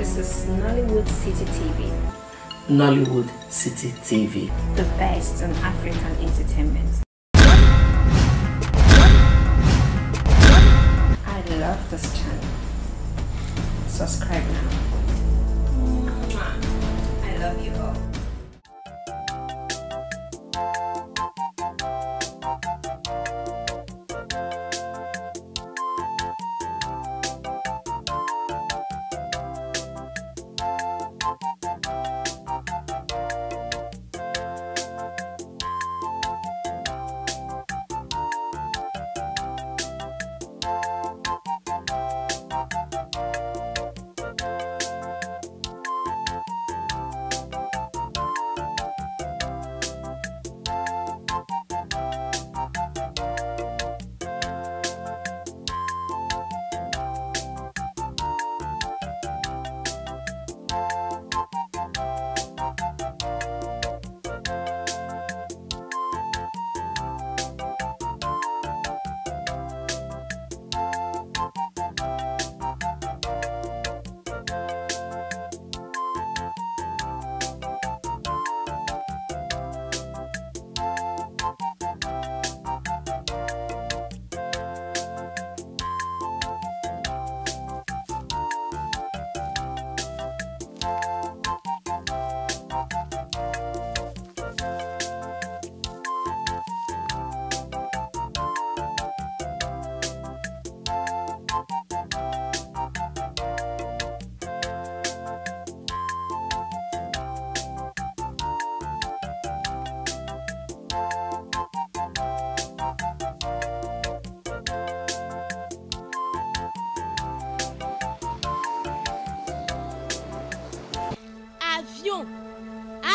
This is Nollywood City TV. Nollywood City TV. The best on African entertainment. I love this channel. Subscribe now. I love you all.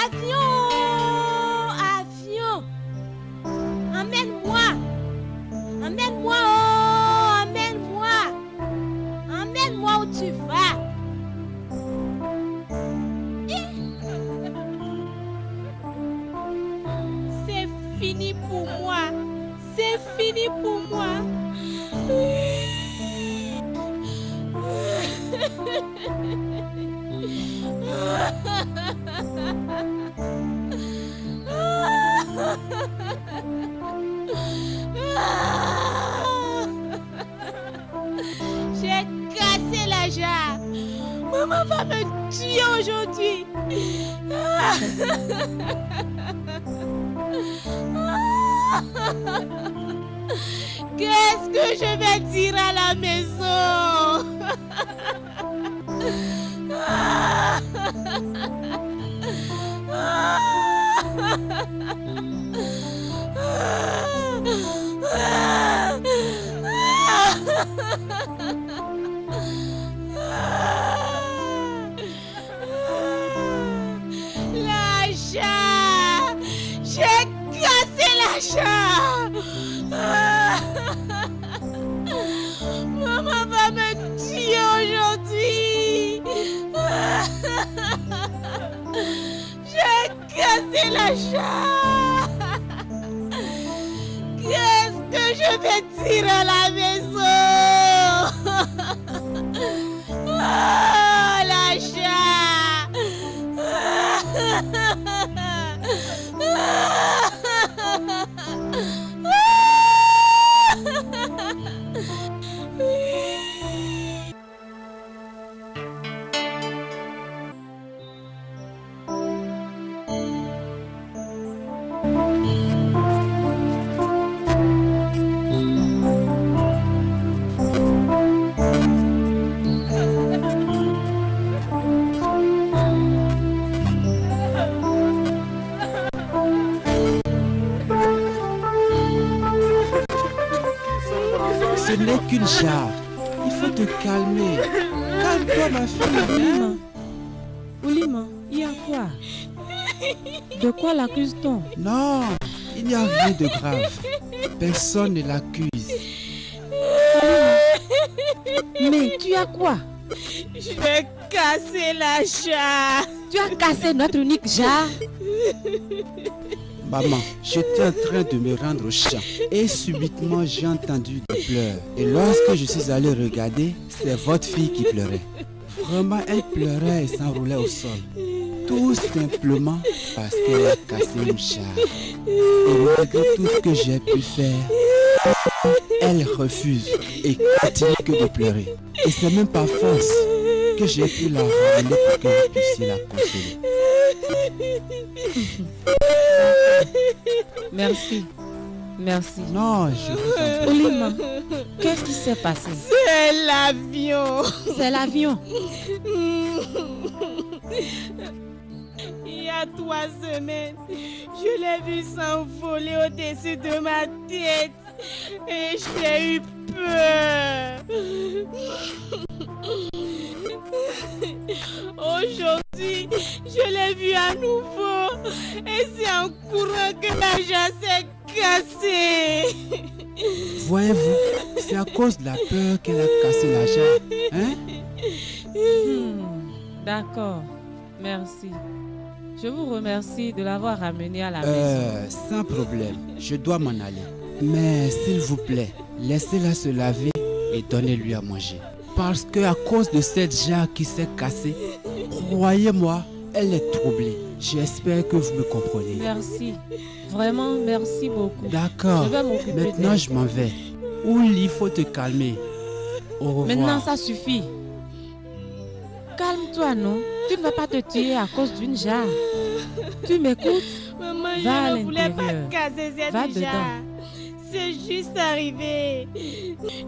Avion, emmène-moi, oh, emmène-moi où tu vas. C'est fini pour moi, J'ai cassé la jarre. Maman va me tuer aujourd'hui. Qu'est-ce que je vais dire à la maison? La jarre! J'ai cassé la jarre! Maman va me tuer aujourd'hui! J'ai cassé la jarre! Qu'est-ce que je vais dire à la maison? Oh, la jarre! Ce n'est qu'une jarre. Il faut te calmer. Calme-toi, ma fille. Oulima, il y a quoi? De quoi l'accuse-t-on? Non, il n'y a rien de grave. Personne ne l'accuse. Mais tu as quoi? Je vais casser la jarre. Tu as cassé notre unique jarre. Maman, j'étais en train de me rendre au champ et subitement j'ai entendu des pleurs. Et lorsque je suis allé regarder, c'est votre fille qui pleurait. Vraiment, elle pleurait et s'enroulait au sol. Tout simplement parce qu'elle a cassé une jarre. Et malgré tout ce que j'ai pu faire, elle refuse et continue que de pleurer. Et c'est même par force que j'ai pu la ramener pour que vous puissiez la consoler. Merci. Merci. Non, je vous en prie. Oulima, qu'est-ce qui s'est passé? C'est l'avion. C'est l'avion. Il y a 3 semaines, je l'ai vu s'envoler au-dessus de ma tête et j'ai eu peur. Aujourd'hui, je l'ai vu à nouveau et c'est en courant que la jarre s'est cassée. Voyez-vous, c'est à cause de la peur qu'elle a cassé la jarre. Hein? D'accord, merci. Je vous remercie de l'avoir ramené à la maison. Sans problème, je dois m'en aller. Mais s'il vous plaît, laissez-la se laver et donnez-lui à manger. Parce que à cause de cette jarre qui s'est cassée, croyez-moi, elle est troublée. J'espère que vous me comprenez. Merci. Vraiment, merci beaucoup. D'accord. Je vais m'occuper Maintenant, d'elle. je m'en vais. Ouli, il faut te calmer. Au revoir. Maintenant, ça suffit. Calme-toi, non? Tu ne vas pas te tuer à cause d'une jarre. Tu m'écoutes? Maman, Va à je ne voulais pas l'intérieur. casser cette Va jarre. dedans. C'est juste arrivé.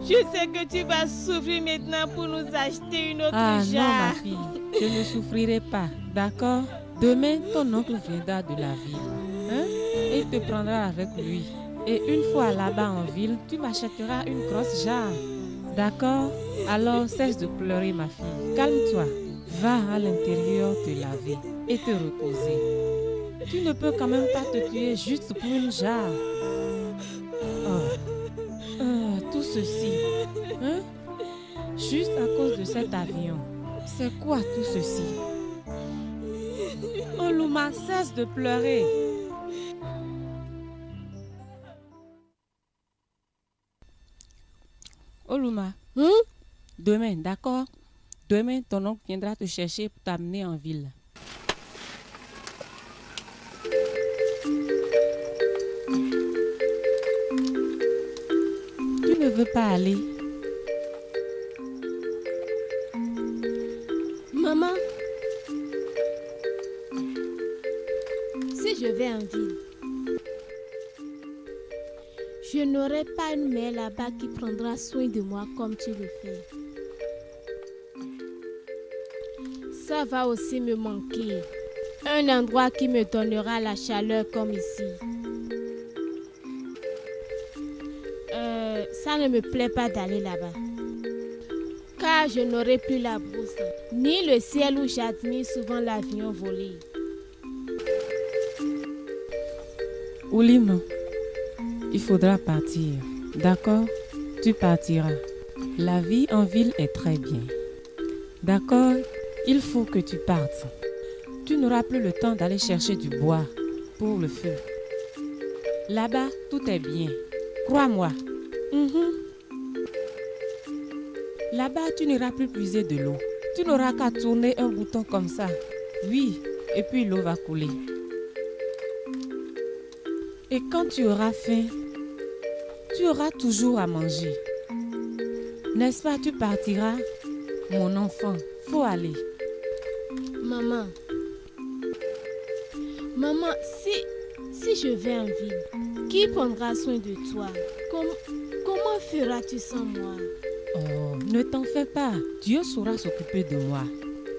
Je sais que tu vas souffrir maintenant pour nous acheter une autre Ah non, jarre. ma fille. Je ne souffrirai pas. D'accord? Demain, ton oncle viendra de la ville. Hein? Et il te prendra avec lui. Et une fois là-bas en ville, tu m'achèteras une grosse jarre. D'accord? Alors cesse de pleurer, ma fille. Calme-toi. Va à l'intérieur te laver et te reposer. Tu ne peux quand même pas te tuer juste pour une jarre. Tout ceci, hein? Juste à cause de cet avion. C'est quoi tout ceci? Oluma, cesse de pleurer. Oluma, demain, d'accord? Demain, ton oncle viendra te chercher pour t'amener en ville. Tu ne veux pas aller? Maman, si je vais en ville, je n'aurai pas une mère là-bas qui prendra soin de moi comme tu le fais. Ça va aussi me manquer. Un endroit qui me donnera la chaleur comme ici. Ça ne me plaît pas d'aller là-bas. Car je n'aurai plus la brousse, ni le ciel où j'admire souvent l'avion voler. Oulima, il faudra partir. D'accord? Tu partiras. La vie en ville est très bien. D'accord? Il faut que tu partes. Tu n'auras plus le temps d'aller chercher du bois pour le feu. Là-bas, tout est bien. Crois-moi. Là-bas, tu n'iras plus puiser de l'eau. Tu n'auras qu'à tourner un bouton comme ça. Oui, et puis l'eau va couler. Et quand tu auras faim, tu auras toujours à manger. N'est-ce pas, tu partiras? Mon enfant, faut aller. Maman, si je vais en ville, qui prendra soin de toi? Comment feras-tu sans moi? Oh, ne t'en fais pas. Dieu saura s'occuper de moi.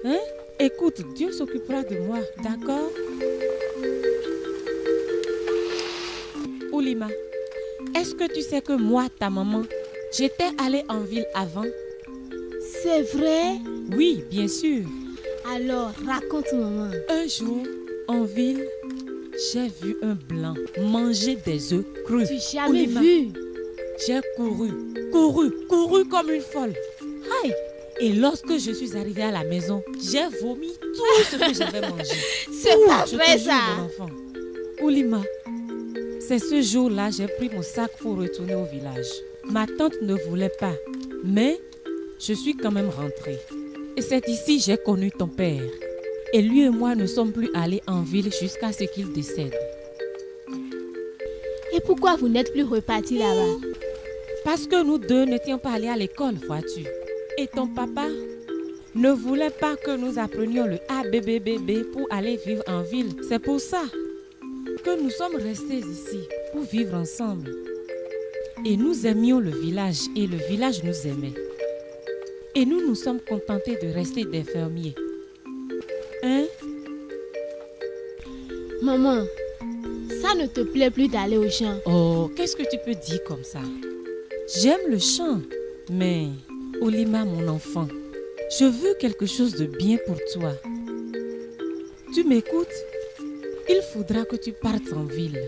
Hein? Écoute, Dieu s'occupera de moi, d'accord? Oulima, est-ce que tu sais que moi, ta maman, j'étais allée en ville avant? C'est vrai? Oui, bien sûr. Alors, raconte, maman. Un jour, en ville, j'ai vu un blanc manger des œufs crus. Tu n'as jamais Oulima, vu? j'ai couru comme une folle. Aïe! Et lorsque je suis arrivée à la maison, j'ai vomi tout ce que j'avais mangé. C'est pas Je te vrai jure, ça. mon enfant. Oulima, c'est ce jour-là, j'ai pris mon sac pour retourner au village. Ma tante ne voulait pas, mais je suis quand même rentrée. Et c'est ici que j'ai connu ton père. Et lui et moi ne sommes plus allés en ville jusqu'à ce qu'il décède. Et pourquoi vous n'êtes plus repartis là-bas? Parce que nous deux n'étions pas allés à l'école, vois-tu. Et ton papa ne voulait pas que nous apprenions le ABBBB pour aller vivre en ville. C'est pour ça que nous sommes restés ici pour vivre ensemble. Et nous aimions le village et le village nous aimait. Et nous nous sommes contentés de rester des fermiers. Hein? Maman, ça ne te plaît plus d'aller au champ? Oh, qu'est-ce que tu peux dire comme ça? J'aime le chant, mais Olima, mon enfant, je veux quelque chose de bien pour toi. Tu m'écoutes? Il faudra que tu partes en ville.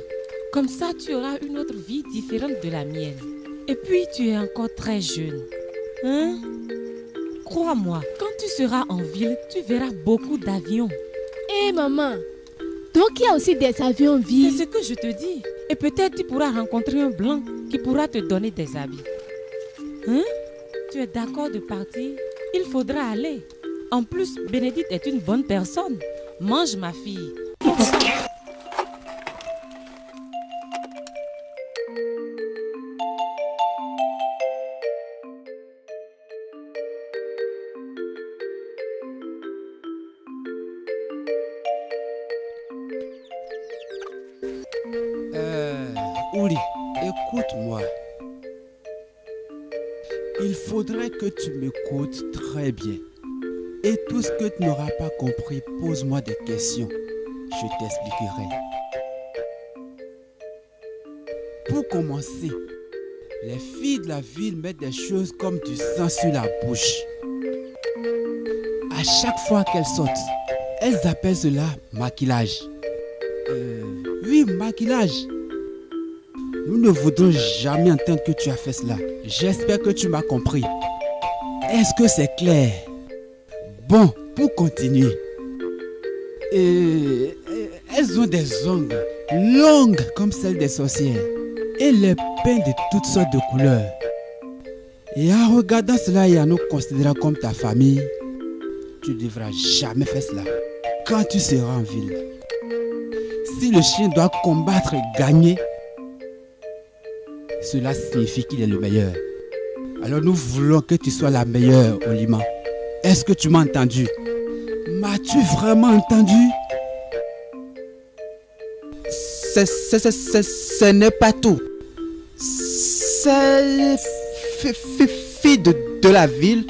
Comme ça, tu auras une autre vie différente de la mienne. Et puis, tu es encore très jeune. Hein? Crois-moi, quand tu seras en ville, tu verras beaucoup d'avions. Hé maman, donc il y a aussi des avions vides. C'est ce que je te dis. Et peut-être tu pourras rencontrer un blanc qui pourra te donner des habits. Hein? Tu es d'accord de partir? Il faudra aller. En plus, Bénédicte est une bonne personne. Mange, ma fille. Ouli, écoute-moi. Il faudrait que tu m'écoutes très bien. Et tout ce que tu n'auras pas compris, pose-moi des questions. Je t'expliquerai. Pour commencer, les filles de la ville mettent des choses comme du sang sur la bouche. À chaque fois qu'elles sortent, elles appellent cela maquillage. Oui, maquillage. Nous ne voudrons jamais entendre que tu as fait cela. J'espère que tu m'as compris. Est-ce que c'est clair? Bon, pour continuer. Elles ont des ongles longues comme celles des sorcières. Et les peignent de toutes sortes de couleurs. Et en regardant cela et en nous considérant comme ta famille, tu ne devras jamais faire cela. Quand tu seras en ville, si le chien doit combattre et gagner, cela signifie qu'il est le meilleur. Alors nous voulons que tu sois la meilleure, Olima. Est-ce que tu m'as entendu? M'as-tu vraiment entendu? Ce n'est pas tout. Ces filles de la ville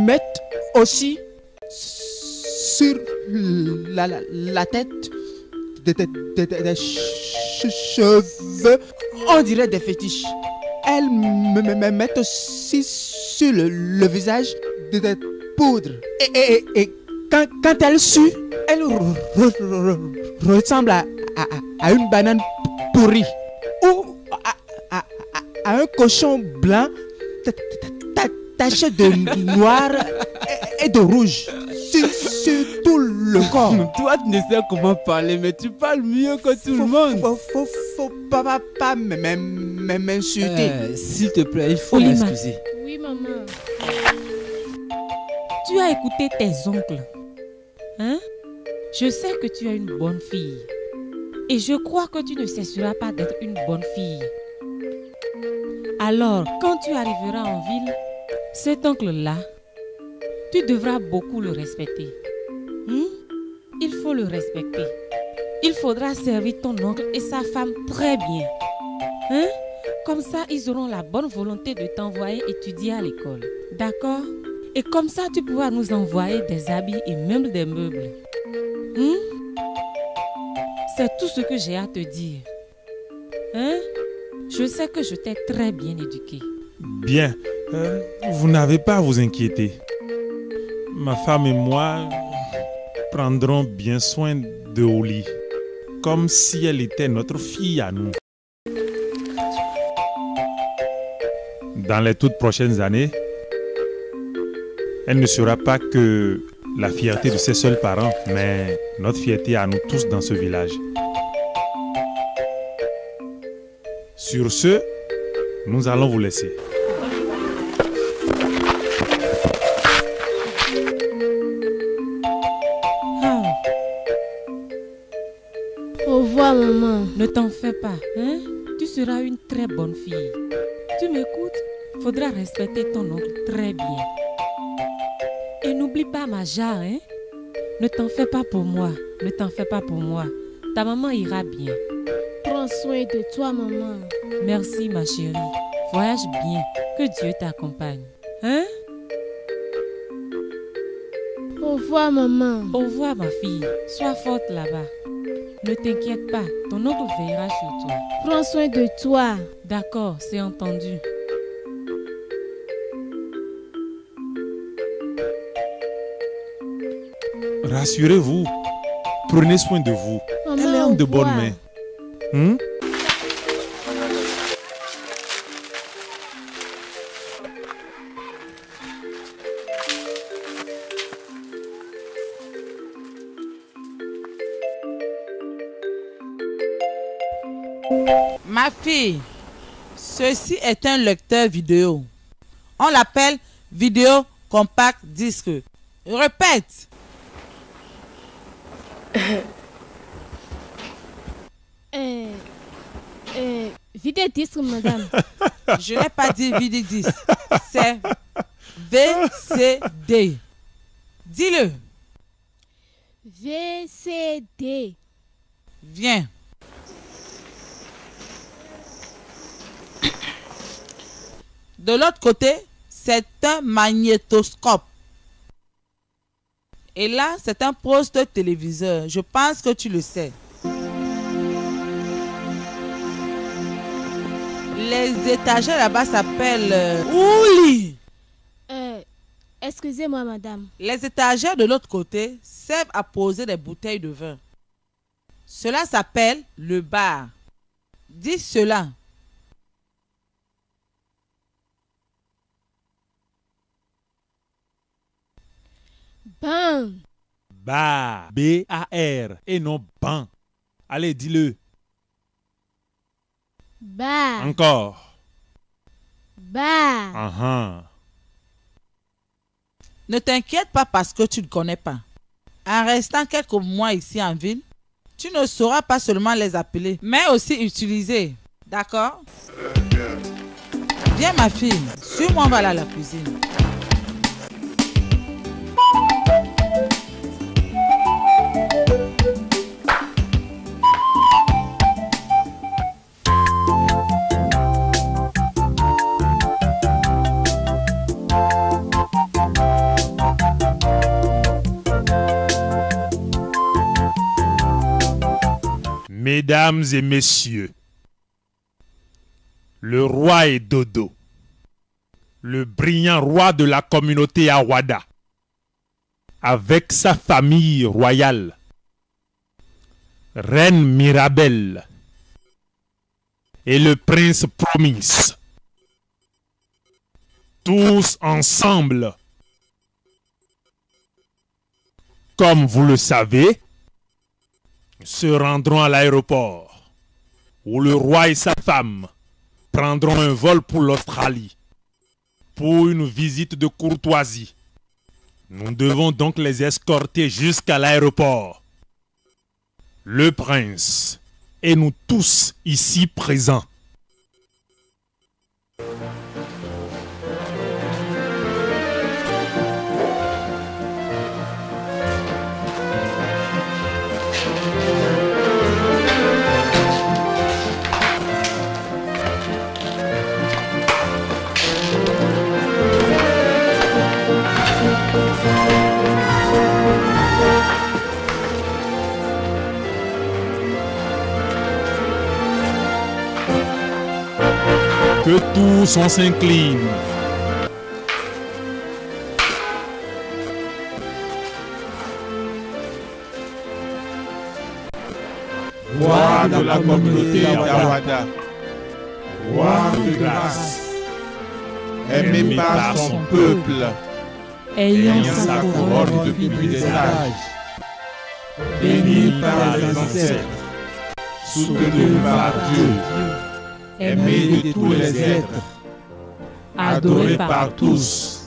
mettent aussi sur la tête des cheveux, on dirait des fétiches. Elles me mettent aussi sur le visage des poudres. Et quand elles suent, elles ressemblent à une banane pourrie ou à un cochon blanc taché de noir et de rouge sur tout le corps. Toi, tu ne sais comment parler, mais tu parles mieux que tout le monde. Faut pas m'insulter. S'il te plaît, il faut Olima. m'excuser. Oui maman. Tu as écouté tes oncles. Hein? Je sais que tu es une bonne fille. Et je crois que tu ne cesseras pas d'être une bonne fille. Alors, quand tu arriveras en ville, cet oncle-là, tu devras beaucoup le respecter. Il faut le respecter. Il faudra servir ton oncle et sa femme très bien. Hein? Comme ça, ils auront la bonne volonté de t'envoyer étudier à l'école. D'accord? Et comme ça, tu pourras nous envoyer des habits et même des meubles. C'est tout ce que j'ai à te dire. Hein? Je sais que je t'ai très bien éduqué. Bien, vous n'avez pas à vous inquiéter. Ma femme et moi prendrons bien soin de Oli, comme si elle était notre fille à nous. Dans les toutes prochaines années, elle ne sera pas que la fierté de ses seuls parents, mais notre fierté à nous tous dans ce village. Sur ce, nous allons vous laisser. maman. Ne t'en fais pas, hein? Tu seras une très bonne fille. Tu m'écoutes? Faudra respecter ton oncle très bien. Et n'oublie pas Maja, hein? Ne t'en fais pas pour moi. Ne t'en fais pas pour moi. Ta maman ira bien. Prends soin de toi, maman. Merci, ma chérie. Voyage bien. Que Dieu t'accompagne. Hein? Au revoir, maman. Au revoir, ma fille. Sois forte là-bas. Ne t'inquiète pas. Ton oncle veillera sur toi. Prends soin de toi. D'accord, c'est entendu. Rassurez-vous. Prenez soin de vous. Maman, Elle est en de bonnes mains. Hmm? Ma fille, ceci est un lecteur vidéo. On l'appelle vidéo compact disque. Répète. Vidéodisque, madame. Je n'ai pas dit vidéodisque. C'est VCD. Dis-le. VCD. Viens. De l'autre côté, c'est un magnétoscope. Et là, c'est un poste téléviseur. Je pense que tu le sais. Les étagères là-bas s'appellent Ouli. Excusez-moi, madame. Les étagères de l'autre côté servent à poser des bouteilles de vin. Cela s'appelle le bar. Dis cela. Ban. Bar. B-A-R. Et non ban. Allez, dis-le. Bar. Encore. Bar. Uh-huh. Ne t'inquiète pas parce que tu ne connais pas. En restant quelques mois ici en ville, tu ne sauras pas seulement les appeler, mais aussi utiliser. D'accord? Viens ma fille, suis-moi, on va aller à la cuisine. Mesdames et messieurs, le roi est Dodo, le brillant roi de la communauté Awada, avec sa famille royale, Reine Mirabelle et le prince Promise. Tous ensemble, comme vous le savez, se rendront à l'aéroport où le roi et sa femme prendront un vol pour l'Australie pour une visite de courtoisie. Nous devons donc les escorter jusqu'à l'aéroport. Le prince et nous tous ici présents. Que tous on s'incline. Roi de la communauté Awada, roi de grâce, aimé par son peuple, ayant sa couronne depuis des âges, béni par les ancêtres, soutenu par Dieu, aimé de tous les êtres, adoré par tous,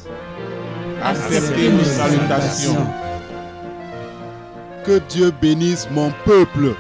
acceptez nos salutations. Que Dieu bénisse mon peuple.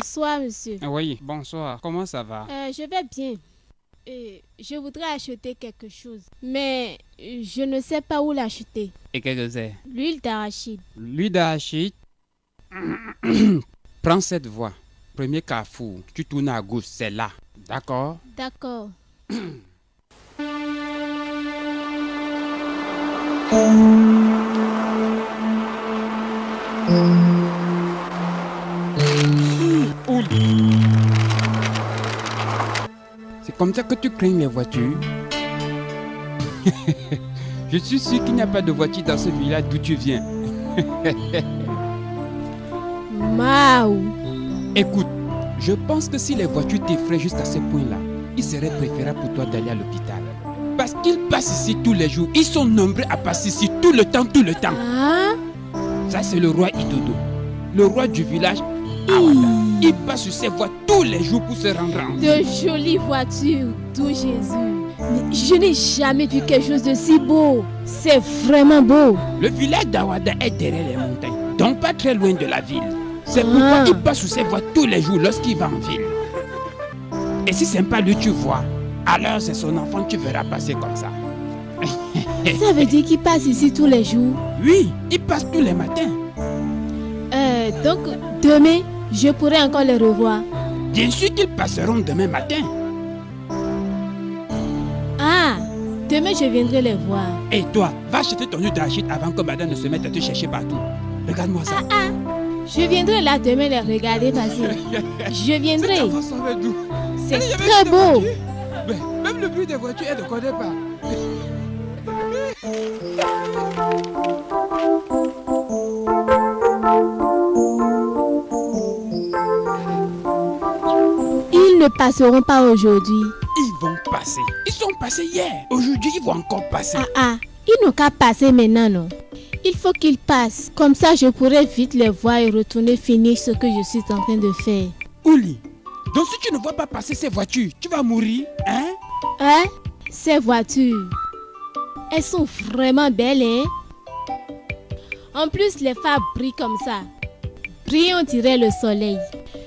Bonsoir, monsieur. Oui, bonsoir. Comment ça va? Je vais bien. Je voudrais acheter quelque chose, mais je ne sais pas où l'acheter. Et qu'est-ce que c'est? L'huile d'arachide. L'huile d'arachide? Prends cette voie. Premier carrefour, tu tournes à gauche, c'est là. D'accord? D'accord. C'est comme ça que tu crains les voitures? Je suis sûr qu'il n'y a pas de voiture dans ce village d'où tu viens. Maou. Écoute, je pense que si les voitures t'effraient jusqu'à ce point-là, il serait préférable pour toi d'aller à l'hôpital. Parce qu'ils passent ici tous les jours. Ils sont nombreux à passer ici tout le temps, tout le temps. Hein? Ça, c'est le roi Idodo, le roi du village Awada. Il passe sur ses voies tous les jours pour se rendre en ville. De jolies voitures, tout Jésus. Mais je n'ai jamais vu quelque chose de si beau. C'est vraiment beau. Le village d'Awada est derrière les montagnes, donc pas très loin de la ville. C'est pourquoi il passe sur ses voies tous les jours lorsqu'il va en ville. Et si c'est pas lui tu vois, alors c'est son enfant que tu verras passer comme ça. Ça veut dire qu'il passe ici tous les jours? Oui, il passe tous les matins. Donc demain, je pourrai encore les revoir. Bien sûr qu'ils passeront demain matin. Ah, demain je viendrai les voir. Et toi, va acheter ton huile d'arachide avant que madame ne se mette à te chercher partout. Regarde-moi ça. Je viendrai là demain les regarder passer. Je viendrai. C'est très beau. Mais même le bruit des voitures, elle ne connaît pas. Ils ne passeront pas aujourd'hui. Ils vont passer. Ils sont passés hier. Aujourd'hui, ils vont encore passer. Ils n'ont qu'à passer maintenant, non? Il faut qu'ils passent. Comme ça, je pourrai vite les voir et retourner finir ce que je suis en train de faire. Ouli, donc si tu ne vois pas passer ces voitures, tu vas mourir, hein? Hein? Ces voitures, elles sont vraiment belles, hein? En plus, les phares brillent comme ça. Brillent, on dirait le soleil.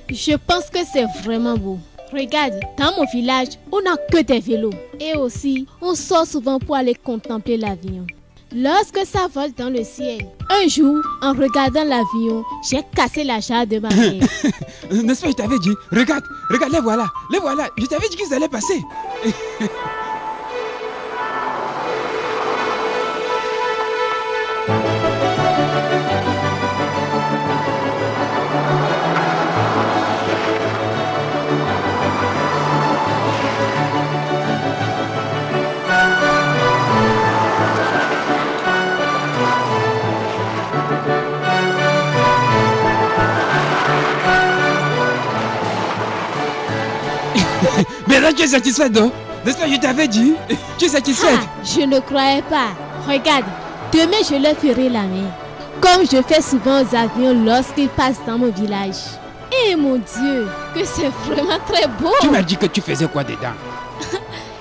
Je pense que c'est vraiment beau. Regarde, dans mon village, on n'a que des vélos. Et aussi, on sort souvent pour aller contempler l'avion. Lorsque ça vole dans le ciel, un jour, en regardant l'avion, j'ai cassé la jarre de ma mère. N'est-ce pas, je t'avais dit? Regarde, regarde, les voilà, les voilà. Je t'avais dit qu'ils allaient passer. Mais là, tu es satisfaite, non? N'est-ce pas, je t'avais dit? Tu es satisfaite? Je ne croyais pas. Regarde, demain je leur ferai la main. Comme je fais souvent aux avions lorsqu'ils passent dans mon village. Et mon Dieu, que c'est vraiment très beau. Tu m'as dit que tu faisais quoi dedans?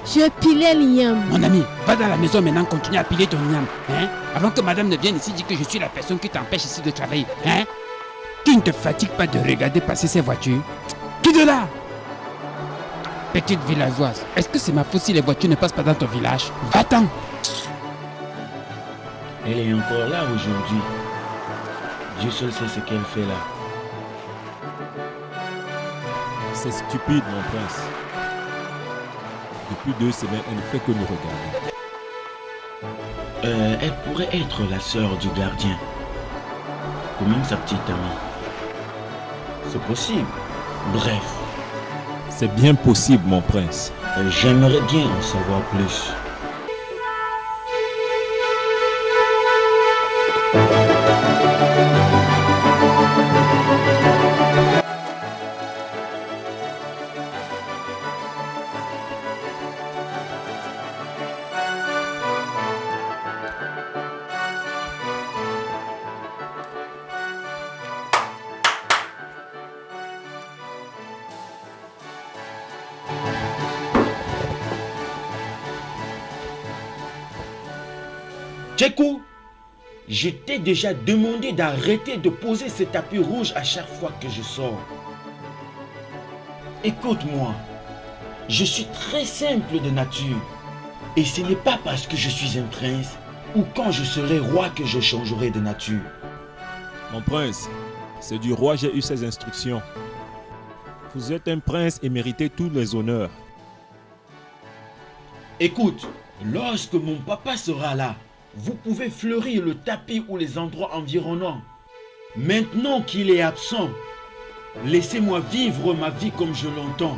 Je pilais l'igname. Mon ami, va dans la maison maintenant, continue à piler ton igname. Hein? Avant que madame ne vienne ici dire que je suis la personne qui t'empêche ici de travailler. Hein? Tu ne te fatigues pas de regarder passer ces voitures? Qui de là? Petite villageoise, est-ce que c'est ma faute si les voitures ne passent pas dans ton village? Va-t'en! Elle est encore là aujourd'hui. Dieu seul sait ce qu'elle fait là. C'est stupide, mon prince. Depuis 2 semaines, elle ne fait que nous regarder. Elle pourrait être la sœur du gardien. Ou même sa petite amie. C'est possible. Bref. C'est bien possible, mon prince. J'aimerais bien en savoir plus. Tchekou, je t'ai déjà demandé d'arrêter de poser ce tapis rouge à chaque fois que je sors. Écoute-moi, je suis très simple de nature. Et ce n'est pas parce que je suis un prince ou quand je serai roi que je changerai de nature. Mon prince, c'est du roi j'ai eu ces instructions. Vous êtes un prince et méritez tous les honneurs. Écoute, lorsque mon papa sera là, vous pouvez fleurir le tapis ou les endroits environnants. Maintenant qu'il est absent, laissez-moi vivre ma vie comme je l'entends.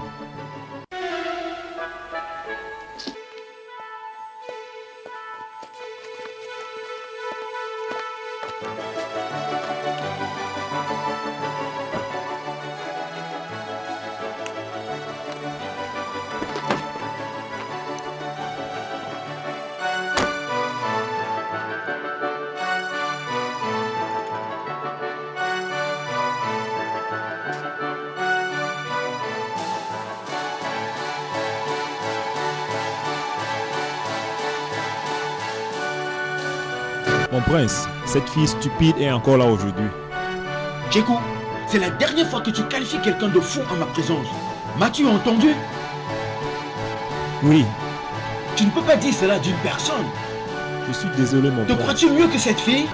Mon prince, cette fille stupide est encore là aujourd'hui. Djekou, c'est la dernière fois que tu qualifies quelqu'un de fou en ma présence. M'as-tu entendu? Oui. Tu ne peux pas dire cela d'une personne. Je suis désolé, mon prince. Te crois-tu mieux que cette fille?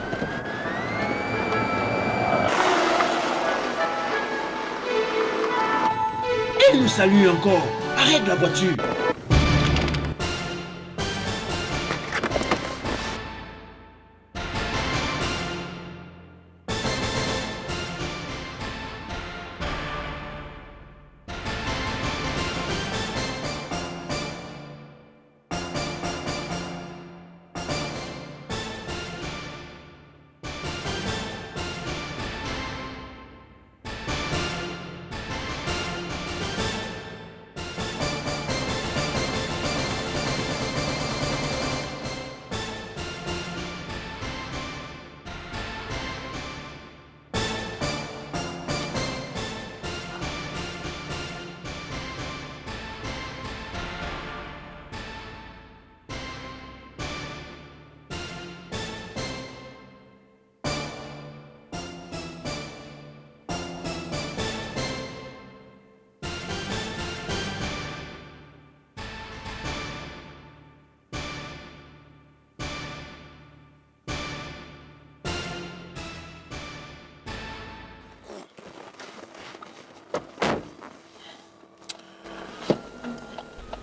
Elle nous salue encore. Arrête la voiture.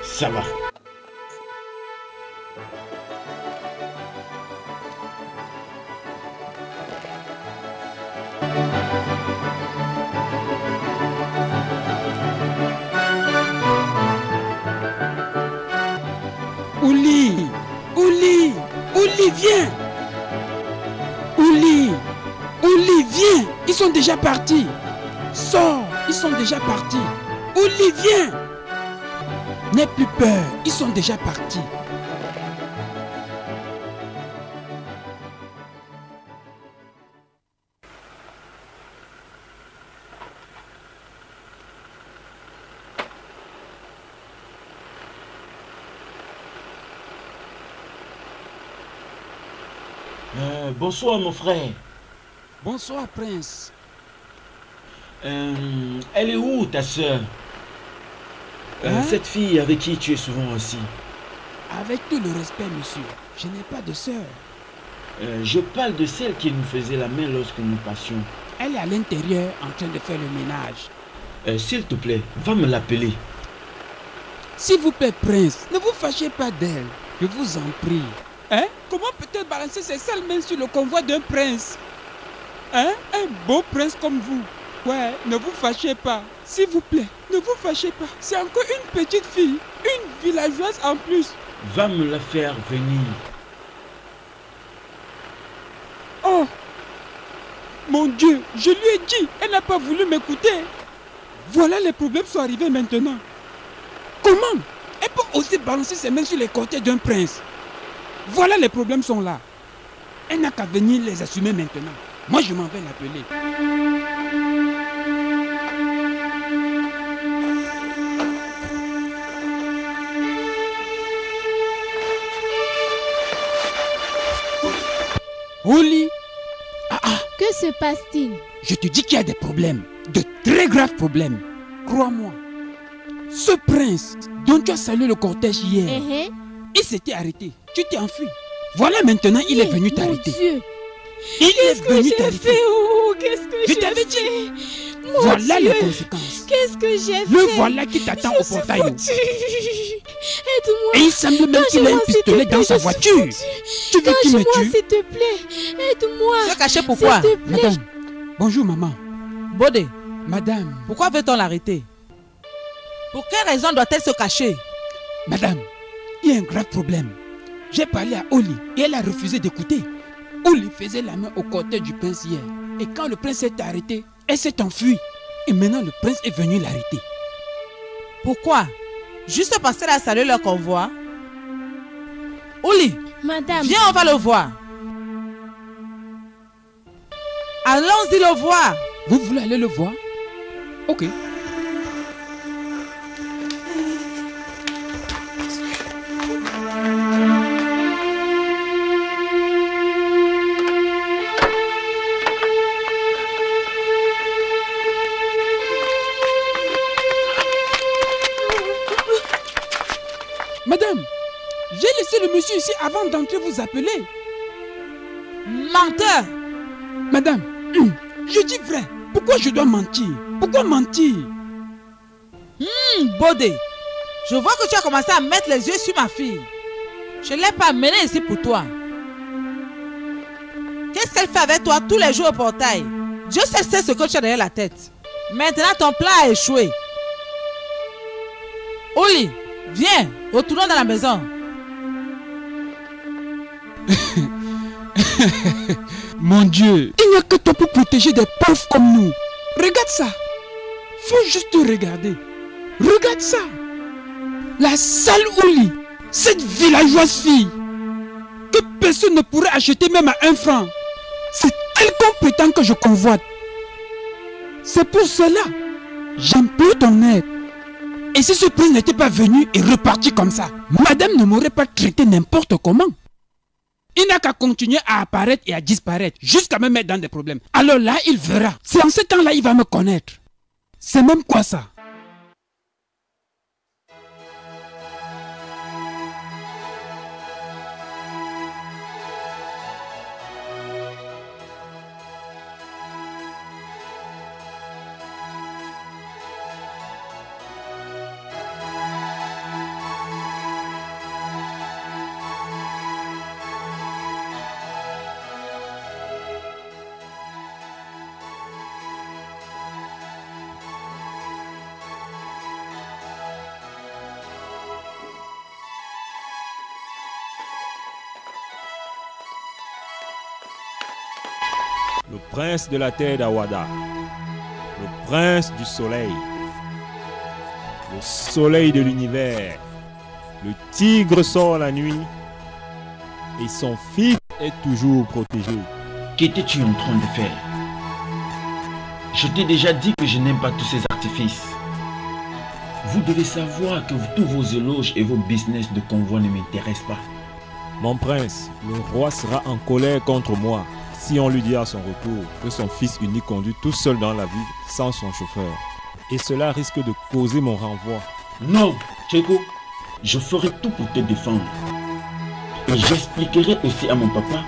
Ça va. Ouli! Ouli! Ouli, viens! Ouli! Ouli, viens! Ils sont déjà partis! Sors! Ils sont déjà partis! Ouli, viens! N'aie plus peur, ils sont déjà partis. Bonsoir mon frère. Bonsoir prince. Elle est où ta soeur? Cette fille avec qui tu es souvent assis. Avec tout le respect, monsieur, je n'ai pas de sœur. Je parle de celle qui nous faisait la main lorsque nous passions. Elle est à l'intérieur en train de faire le ménage. S'il te plaît, va me l'appeler. S'il vous plaît, prince, ne vous fâchez pas d'elle. Je vous en prie. Hein? Comment peut-elle balancer ses sales mains sur le convoi d'un prince? Hein? Un beau prince comme vous. Ouais, ne vous fâchez pas. S'il vous plaît, ne vous fâchez pas. C'est encore une petite fille. Une villageoise en plus. Va me la faire venir. Oh! Mon Dieu, je lui ai dit. Elle n'a pas voulu m'écouter. Voilà, les problèmes sont arrivés maintenant. Comment? Elle peut oser balancer ses mains sur les côtés d'un prince. Voilà, les problèmes sont là. Elle n'a qu'à venir les assumer maintenant. Moi, je m'en vais l'appeler. Ouli! Que se passe-t-il? Je te dis qu'il y a des problèmes. De très graves problèmes. Crois-moi. Ce prince dont tu as salué le cortège hier, il s'était arrêté. Tu t'es enfui. Voilà maintenant, il est venu t'arrêter. Il est venu t'arrêter. Qu'est-ce que je t'avais dit. Voilà les conséquences. Qu'est-ce que j'ai fait? Le voilà qui t'attend au portail. Aide-moi. Et il semble même qu'il a un pistolet dans sa voiture. Tu veux qu'il me tue? S'il te plaît. Aide-moi. Tu es caché pourquoi? Madame. Bonjour maman. Bodé. Madame. Pourquoi veut-on l'arrêter? Pour quelle raison doit-elle se cacher? Madame, il y a un grave problème. J'ai parlé à Oli et elle a refusé d'écouter. Oli faisait la main au cortège du prince hier. Et quand le prince s'est arrêté, elle s'est enfuie. Et maintenant le prince est venu l'arrêter. Pourquoi? Juste parce qu'elle a salué leur convoi? Oli, madame, viens, on va le voir. Allons-y le voir. Vous voulez aller le voir? Ok. Madame, j'ai laissé le monsieur ici avant d'entrer vous appeler. Menteur! Madame, je dis vrai. Pourquoi je dois mentir? Pourquoi mentir? Bodé, je vois que tu as commencé à mettre les yeux sur ma fille. Je ne l'ai pas amenée ici pour toi. Qu'est-ce qu'elle fait avec toi tous les jours au portail? Dieu sait ce que tu as derrière la tête. Maintenant, ton plan a échoué. Oli, viens, retournons dans la maison. Mon Dieu, il n'y a que toi pour protéger des pauvres comme nous. Regarde ça. Faut juste regarder. Regarde ça. La sale Oli, cette villageoise fille que personne ne pourrait acheter même à 1 franc. C'est elle qu'on prétend que je convoite. C'est pour cela, j'implore ton aide. Et si ce prince n'était pas venu et reparti comme ça, madame ne m'aurait pas traité n'importe comment. Il n'a qu'à continuer à apparaître et à disparaître jusqu'à me mettre dans des problèmes. Alors là, il verra. C'est en ce temps-là il va me connaître. C'est même quoi ça? Le prince de la terre d'Awada, le prince du soleil, le soleil de l'univers, le tigre sort la nuit et son fils est toujours protégé. Qu'étais-tu en train de faire? Je t'ai déjà dit que je n'aime pas tous ces artifices. Vous devez savoir que tous vos éloges et vos business de convoi ne m'intéressent pas. Mon prince, le roi sera en colère contre moi si on lui dit à son retour que son fils unique conduit tout seul dans la ville sans son chauffeur. Et cela risque de causer mon renvoi. Non, Tcheko, je ferai tout pour te défendre. Et j'expliquerai aussi à mon papa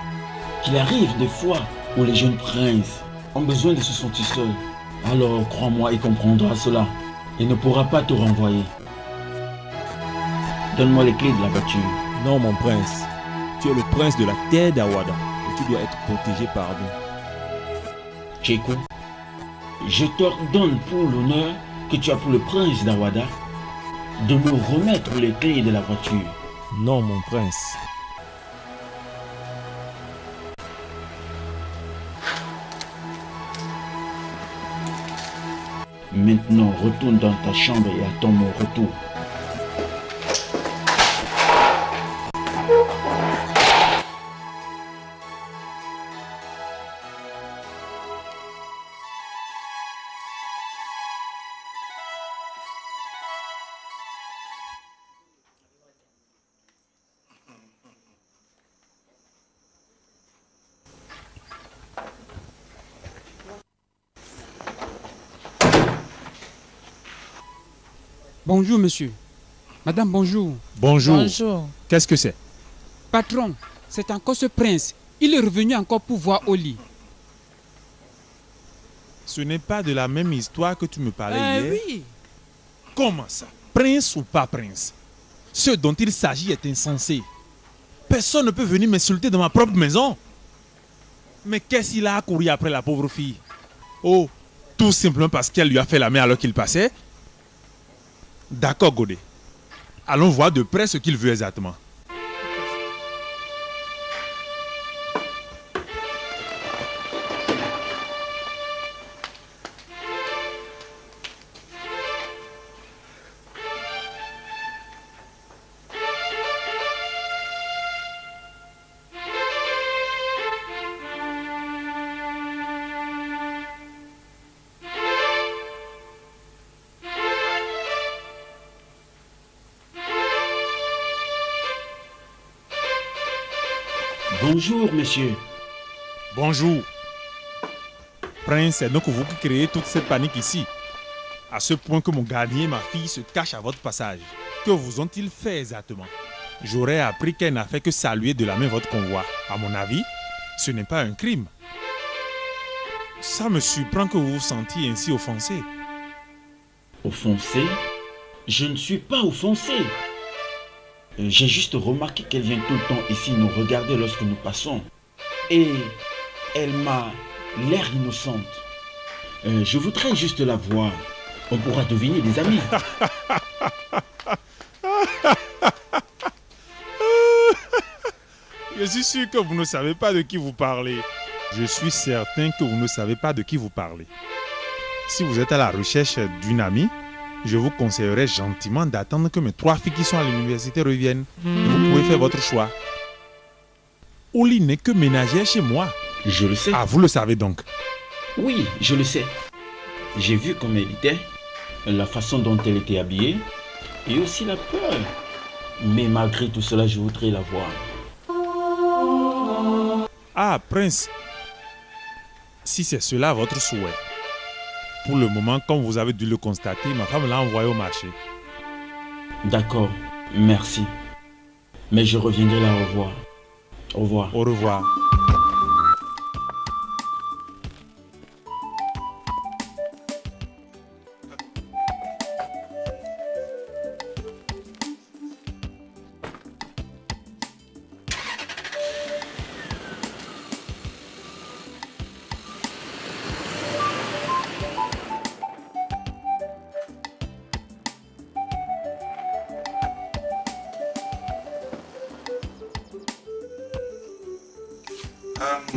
qu'il arrive des fois où les jeunes princes ont besoin de se sentir seuls. Alors crois-moi, il comprendra cela. Il ne pourra pas te renvoyer. Donne-moi les clés de la voiture. Non, mon prince. Tu es le prince de la terre d'Awada. Tu dois être protégé par nous. Tcheko, je t'ordonne pour l'honneur que tu as pour le prince d'Awada de me remettre les clés de la voiture. Non, mon prince. Maintenant, retourne dans ta chambre et attends mon retour. Bonjour, monsieur. Madame, bonjour. Bonjour. Bonjour. Qu'est-ce que c'est? Patron, c'est encore ce prince. Il est revenu encore pour voir Oli. Ce n'est pas de la même histoire que tu me parlais hier. Oui. Comment ça? Prince ou pas prince? Ce dont il s'agit est insensé. Personne ne peut venir m'insulter dans ma propre maison. Mais qu'est-ce qu'il a à courir après la pauvre fille? Oh, tout simplement parce qu'elle lui a fait la main alors qu'il passait? D'accord, Godet. Allons voir de près ce qu'il veut exactement. Bonjour, monsieur. Bonjour. Prince, c'est donc vous qui créez toute cette panique ici. À ce point que mon gardien et ma fille se cachent à votre passage. Que vous ont-ils fait exactement? J'aurais appris qu'elle n'a fait que saluer de la main votre convoi. À mon avis, ce n'est pas un crime. Ça me surprend que vous vous sentiez ainsi offensé. Offensé? Je ne suis pas offensé. J'ai juste remarqué qu'elle vient tout le temps ici nous regarder lorsque nous passons. Et elle m'a l'air innocente. Je voudrais juste la voir. On pourra devenir des amis. Je suis sûr que vous ne savez pas de qui vous parlez. Je suis certain que vous ne savez pas de qui vous parlez. Si vous êtes à la recherche d'une amie, je vous conseillerais gentiment d'attendre que mes 3 filles qui sont à l'université reviennent. Vous pouvez faire votre choix. Oli n'est que ménagère chez moi. Je le sais. Ah, vous le savez donc? Oui, je le sais. J'ai vu comme elle était, la façon dont elle était habillée, et aussi la peur. Mais malgré tout cela, je voudrais la voir. Ah, Prince. Si c'est cela votre souhait. Pour le moment, comme vous avez dû le constater, ma femme l'a envoyé au marché. D'accord, merci. Mais je reviendrai la revoir. Au revoir. Au revoir.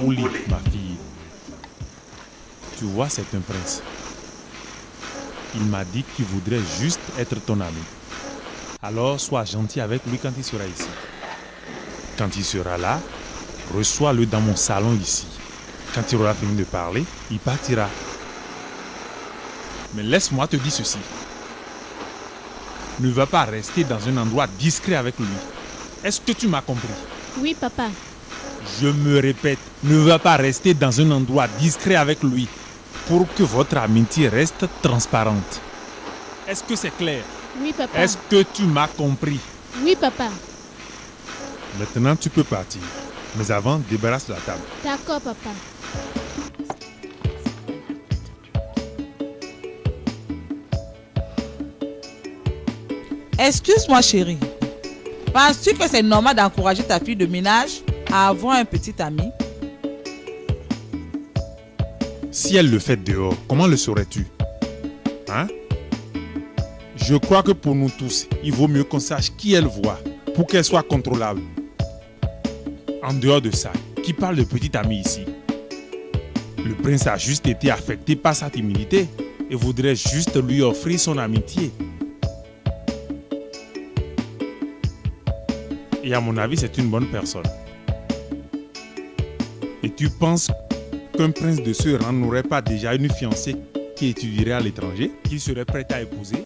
Oli, ma fille. Tu vois, c'est un prince. Il m'a dit qu'il voudrait juste être ton ami. Alors, sois gentil avec lui quand il sera ici. Quand il sera là, reçois-le dans mon salon ici. Quand il aura fini de parler, il partira. Mais laisse-moi te dire ceci. Ne va pas rester dans un endroit discret avec lui. Est-ce que tu m'as compris? Oui, papa. Je me répète, ne va pas rester dans un endroit discret avec lui pour que votre amitié reste transparente. Est-ce que c'est clair? Oui, papa. Est-ce que tu m'as compris? Oui, papa. Maintenant, tu peux partir. Mais avant, débarrasse la table. D'accord, papa. Excuse-moi, chérie. Penses-tu que c'est normal d'encourager ta fille de ménage à avoir un petit ami? Si elle le fait dehors, comment le saurais-tu? Hein? Je crois que pour nous tous, il vaut mieux qu'on sache qui elle voit pour qu'elle soit contrôlable. En dehors de ça, qui parle de petit ami ici? Le prince a juste été affecté par sa timidité et voudrait juste lui offrir son amitié. Et à mon avis, c'est une bonne personne. Et tu penses qu'un prince de ce rang n'aurait pas déjà une fiancée qui étudierait à l'étranger, qu'il serait prêt à épouser?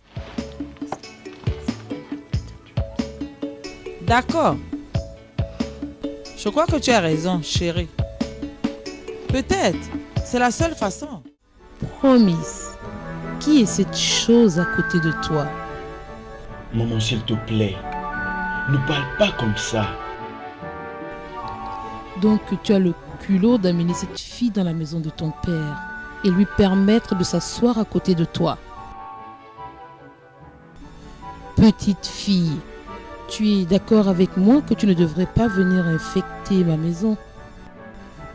D'accord. Je crois que tu as raison, chérie. Peut-être, c'est la seule façon. Promise, qui est cette chose à côté de toi? Maman, s'il te plaît, ne parle pas comme ça. Donc tu as le culot d'amener cette fille dans la maison de ton père et lui permettre de s'asseoir à côté de toi. Petite fille, tu es d'accord avec moi que tu ne devrais pas venir infecter ma maison.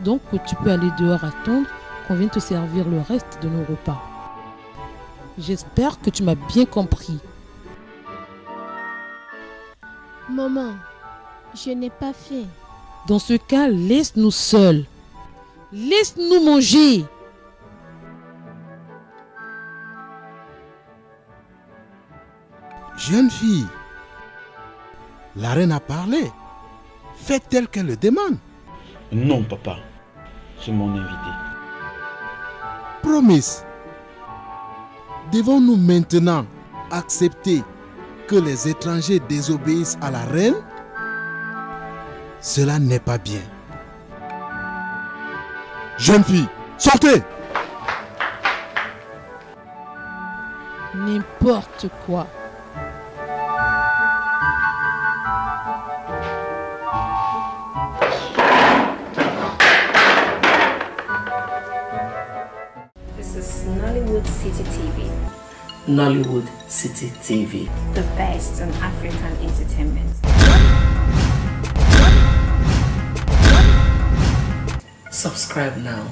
Donc tu peux aller dehors attendre qu'on vienne te servir le reste de nos repas. J'espère que tu m'as bien compris. Maman, je n'ai pas faim. Dans ce cas, laisse-nous seuls. Laisse-nous manger. Jeune fille, la reine a parlé. Faites tel qu'elle le demande. Non, papa. C'est mon invité. Promise. Devons-nous maintenant accepter que les étrangers désobéissent à la reine? Cela n'est pas bien. Jeune fille, sortez! N'importe quoi. This is Nollywood City TV. Nollywood City TV. The best in African entertainment. Subscribe now.